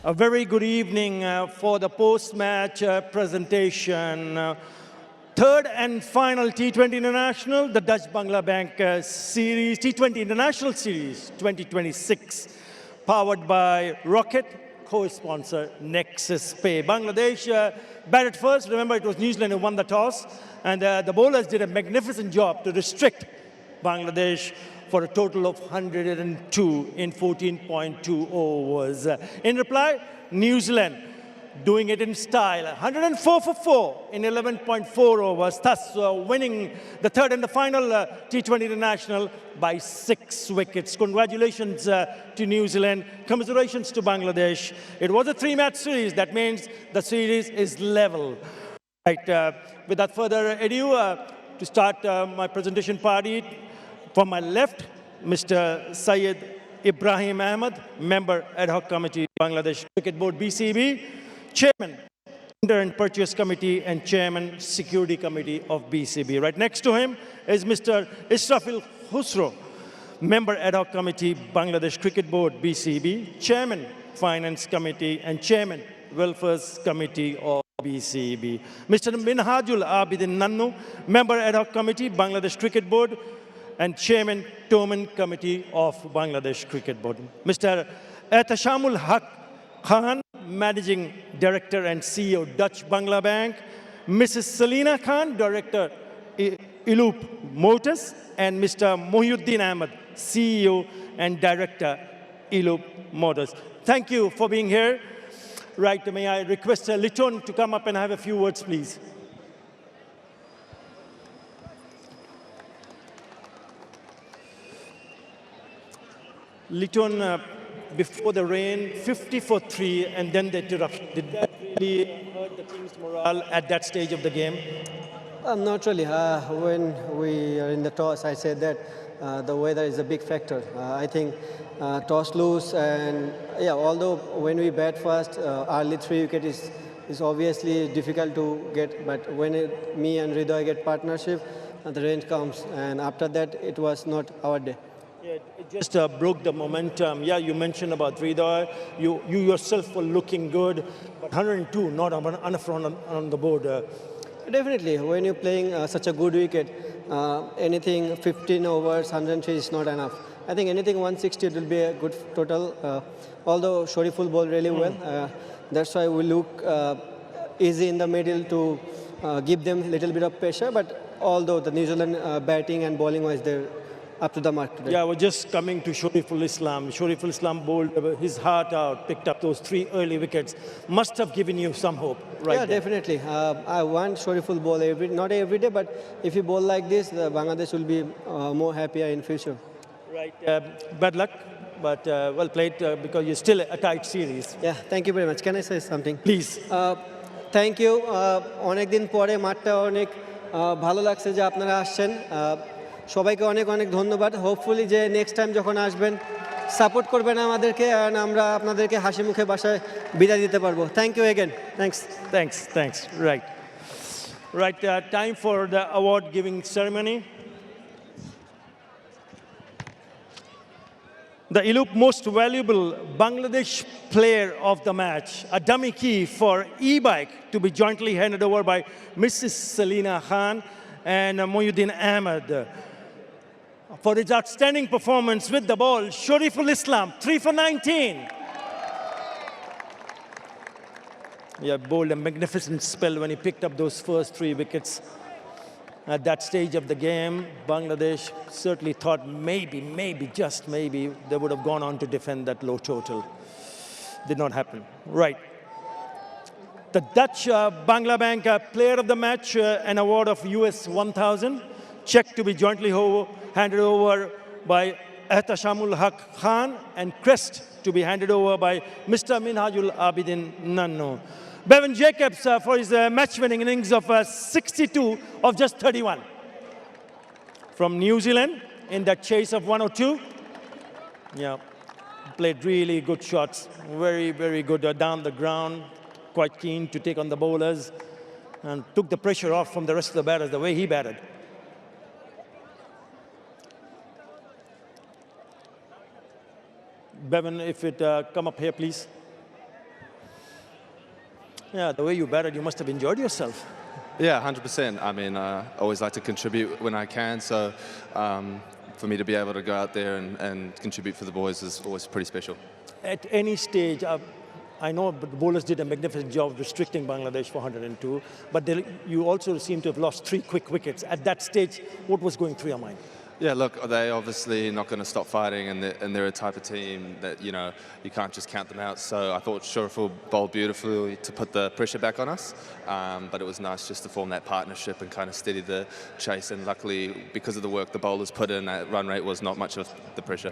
A very good evening for the post-match presentation. Third and final T20 International, the Dutch-Bangla Bank Series, T20 International Series 2026, powered by Rocket, co-sponsor Nexus Pay. Bangladesh batted first. Remember, it was New Zealand who won the toss, and the bowlers did a magnificent job to restrict Bangladesh for a total of 102 in 14.2 overs. In reply, New Zealand doing it in style, 104 for 4 in 11.4 overs, thus winning the third and the final T20 International by 6 wickets. Congratulations to New Zealand. Commiserations to Bangladesh. It was a 3-match series. That means the series is level. Right, without further ado, to start my presentation party, from my left, Mr. Syed Ibrahim Ahmed, Member Ad Hoc Committee, Bangladesh Cricket Board, BCB, Chairman, Tender and Purchase Committee, and Chairman, Security Committee of BCB. Right next to him is Mr. Israfil Khusro, Member Ad Hoc Committee, Bangladesh Cricket Board, BCB, Chairman, Finance Committee, and Chairman, Welfare Committee of BCB. Mr. Minhajul Abidin Nannu, Member Ad Hoc Committee, Bangladesh Cricket Board, and Chairman, Tournament Committee of Bangladesh Cricket Board. Mr. Ehtashamul Haq Khan, Managing Director and CEO, Dutch Bangla Bank. Mrs. Selina Khan, Director, Iloop Motors. And Mr. Mohiuddin Ahmed, CEO and Director, Iloop Motors. Thank you for being here. Right, may I request Liton to come up and have a few words, please. Liton, before the rain, 50 for 3, and then the interruption. Did that really hurt the team's morale at that stage of the game? Not really. When we are in the toss, I said that the weather is a big factor. I think toss loose, and yeah, although when we bat first, early 3 wicket is obviously difficult to get, but when me and Hridoy get partnership, the rain comes, and after that, it was not our day. Yeah, it just broke the momentum. Yeah, you mentioned about Hridoy. You yourself were looking good, but 102, not enough on the board. Definitely, when you're playing such a good wicket, anything 15 overs, 103 is not enough. I think anything 160 will be a good total. Although Shariful bowled really well, that's why we look easy in the middle to give them a little bit of pressure. But although the New Zealand batting and bowling was there, up to the mark today. Yeah, we're just coming to Shariful Islam. Shariful Islam bowled his heart out, picked up those 3 early wickets. Must have given you some hope, right? Yeah, there. Definitely. I want Shariful bowl not every day, but if you bowl like this, Bangladesh will be more happier in future. Right. Bad luck, but well played because you're still a tight series. Yeah, thank you very much. Can I say something? Please. Thank you. অনেক দিন পরে মাঠটা অনেক ভালো লাগছে যে আপনারা আসছেন। সবাইকে অনেক অনেক ধন্যবাদ। হোপফুলি যে নেক্সট টাইম যখন আসবেন সাপোর্ট করবেন আমাদেরকে, আর আমরা আপনাদেরকে হাসি মুখে বাসায় বিদায় দিতে পারবো। Thank you again. Thanks. Right, time for the award giving ceremony. The Iloop Most Valuable Bangladesh Player of the Match, a dummy key for e-bike to be jointly handed over by Mrs. Selina Khan and Mohiuddin Ahmed. For his outstanding performance with the ball, Shariful Islam, 3 for 19. Yeah, bowled a magnificent spell when he picked up those first 3 wickets. At that stage of the game, Bangladesh certainly thought maybe, just maybe, they would have gone on to defend that low total. Did not happen. Right. The Dutch Bangla Bank Player of the Match, an award of US 1,000, check to be jointly handed over by Ehtashamul Haq Khan, and crest to be handed over by Mr. Minhajul Abidin Nannu. Bevan Jacobs for his match-winning innings of 62 of just 31. From New Zealand in that chase of 102. Yeah, played really good shots, very good down the ground, quite keen to take on the bowlers, and took the pressure off from the rest of the batters the way he batted. Bevan, if it come up here, please. Yeah, the way you batted, you must have enjoyed yourself. Yeah, 100%. I mean, I always like to contribute when I can, so for me to be able to go out there and contribute for the boys is always pretty special. At any stage, I know the bowlers did a magnificent job restricting Bangladesh for 102, but you also seem to have lost 3 quick wickets. At that stage, what was going through your mind? Yeah, look, they're obviously not going to stop fighting, and they're a type of team that, you know, you can't just count them out. So I thought Shuraful bowled beautifully to put the pressure back on us, but it was nice just to form that partnership and kind of steady the chase. And luckily, because of the work the bowlers put in, that run rate was not much of the pressure.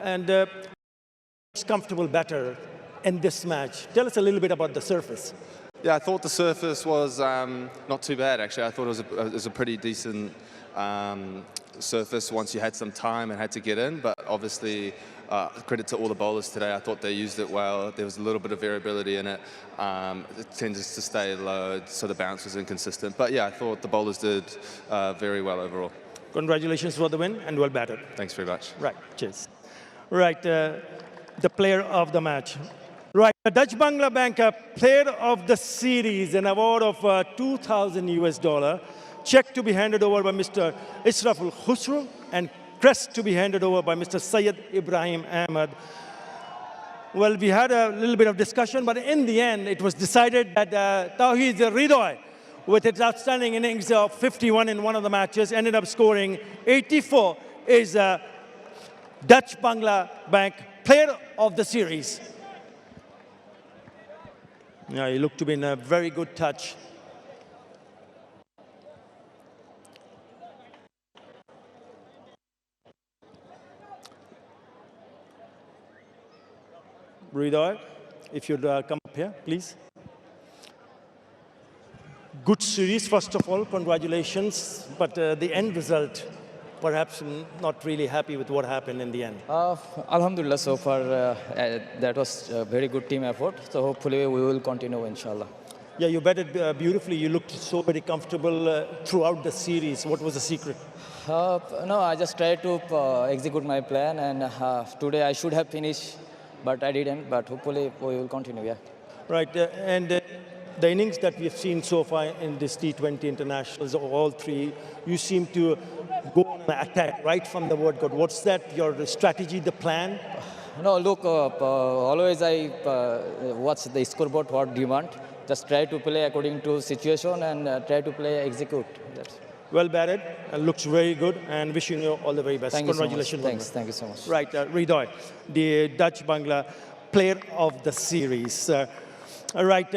And it's comfortable batter in this match. Tell us a little bit about the surface. Yeah, I thought the surface was not too bad, actually. I thought it was a pretty decent surface once you had some time and had to get in, but obviously credit to all the bowlers today. I thought they used it well. There was a little bit of variability in it. It tends to stay low, so the bounce was inconsistent. But yeah, I thought the bowlers did very well overall. Congratulations for the win and well batted. Thanks very much. Right, cheers. Right, the player of the match. Right, the Dutch Bangla Bank player of the series, an award of $2,000 US, check to be handed over by Mr. Israful Khusro, and crest to be handed over by Mr. Syed Ibrahim Ahmed. Well, we had a little bit of discussion, but in the end, it was decided that Tawheed Ridoy, with its outstanding innings of 51 in one of the matches, ended up scoring 84, is Dutch Bangla Bank player of the series. Yeah, he looked to be in a very good touch. Ridoy, if you'd come up here, please. Good series, first of all, congratulations. But the end result, perhaps not really happy with what happened in the end. Alhamdulillah, so far that was a very good team effort. So hopefully we will continue, inshallah. Yeah, you batted beautifully. You looked so very comfortable throughout the series. What was the secret? No, I just tried to execute my plan, and today I should have finished, but I didn't. But hopefully we will continue, yeah. Right, and the innings that we've seen so far in this T20 internationals, all three, you seem to go on an attack right from the word go. What's that, your strategy, the plan? No, look, always I watch the scoreboard, what demand. Just try to play according to situation and try to play execute. That's Well batted, looks very good, and wishing you all the very best. Thank you so much. Congratulations. Thanks, thank you so much. Right, Ridoy, the Dutch Bangla player of the series. Right,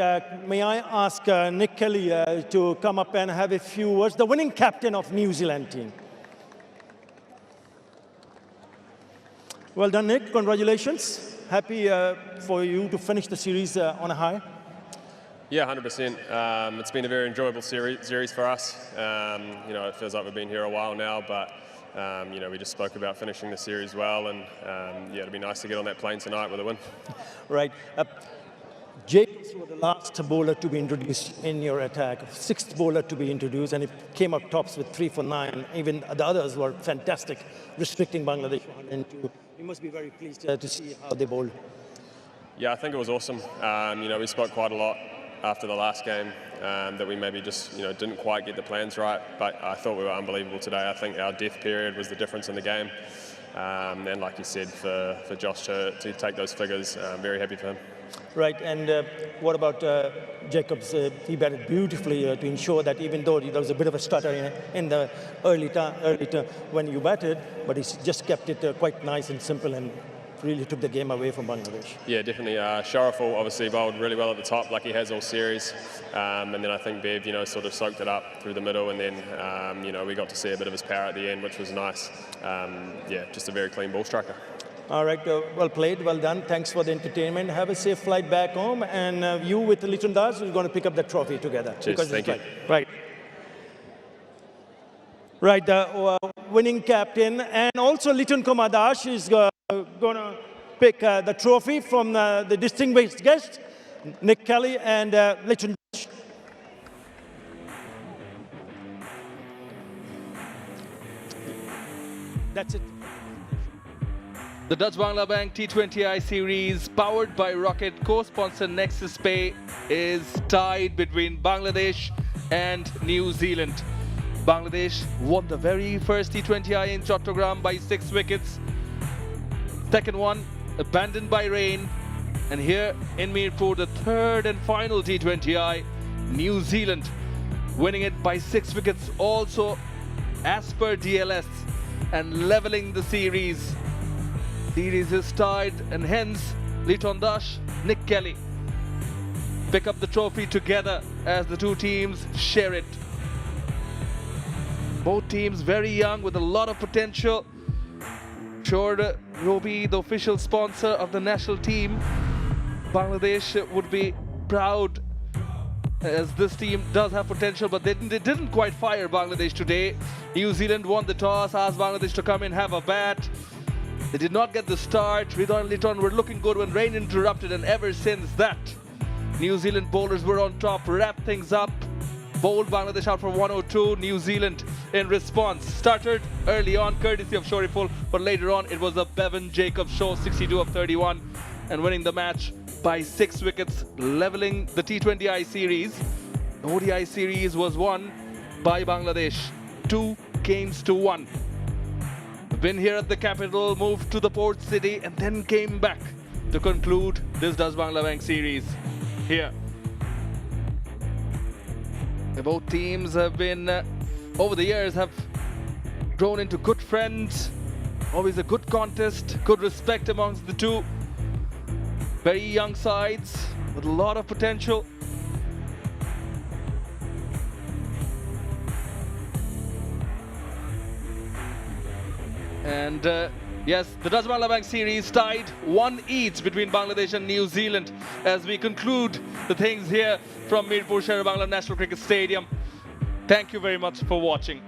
may I ask Nick Kelly to come up and have a few words, the winning captain of New Zealand team. Well done, Nick, congratulations. Happy for you to finish the series on a high. Yeah, 100%. It's been a very enjoyable series for us. You know, it feels like we've been here a while now, but you know, we just spoke about finishing the series well, and yeah, it'd be nice to get on that plane tonight with a win. Right. Jacobs was the last bowler to be introduced in your attack, sixth bowler to be introduced, and he came up tops with 3 for 9. Even the others were fantastic, restricting Bangladesh 102. You must be very pleased to see how they bowled. Yeah, I think it was awesome. You know, we spoke quite a lot after the last game that we maybe just, you know, didn't quite get the plans right, but I thought we were unbelievable today. I think our death period was the difference in the game. And like you said, for Josh to take those figures, I'm very happy for him. Right, and what about Jacobs? He batted beautifully to ensure that even though there was a bit of a stutter in the early time when you batted, but he just kept it quite nice and simple and really took the game away from Bangladesh. Yeah, definitely. Shuraful obviously bowled really well at the top, like he has all series. And then I think Bev, you know, sort of soaked it up through the middle, and then, you know, we got to see a bit of his power at the end, which was nice. Yeah, just a very clean ball striker. All right, well played, well done. Thanks for the entertainment. Have a safe flight back home, and you with Liton Das, we're going to pick up the trophy together. Cheers, thank you. Right. Right, the winning captain, and also Liton Kumar Das is going to pick the trophy from the distinguished guest, Nick Kelly and Liton Das. That's it. The Dutch-Bangla Bank T20I series, powered by Rocket, co-sponsor Nexus Pay, is tied between Bangladesh and New Zealand. Bangladesh won the very first T20I in Chattogram by 6 wickets. Second one abandoned by rain. And here in Mirpur, the third and final T20I, New Zealand winning it by 6 wickets, also as per DLS, and leveling the series. Series is tied, and hence Liton Dash, Nick Kelly pick up the trophy together as the two teams share it. Both teams very young with a lot of potential. Sure, Robi, the official sponsor of the national team, Bangladesh would be proud, as this team does have potential, but they didn't quite fire Bangladesh today. New Zealand won the toss, asked Bangladesh to come in, have a bat. They did not get the start. Ridwan and Liton were looking good when rain interrupted, and ever since that, New Zealand bowlers were on top, wrapped things up, bowled Bangladesh out for 102. New Zealand in response started early on, courtesy of Shoriful, but later on it was a Bevan Jacobs show, 62 of 31, and winning the match by 6 wickets, leveling the T20I series. The ODI series was won by Bangladesh, 2 games to 1. Been here at the capital, moved to the port city, and then came back to conclude this Dutch-Bangla Bank series here. Both teams have been, over the years, have grown into good friends. Always a good contest, good respect amongst the two. Very young sides with a lot of potential. And yes, the Dutch-Bangla Bank series tied 1 each between Bangladesh and New Zealand as we conclude the things here from Mirpur Sher-e-Bangla National Cricket Stadium. Thank you very much for watching.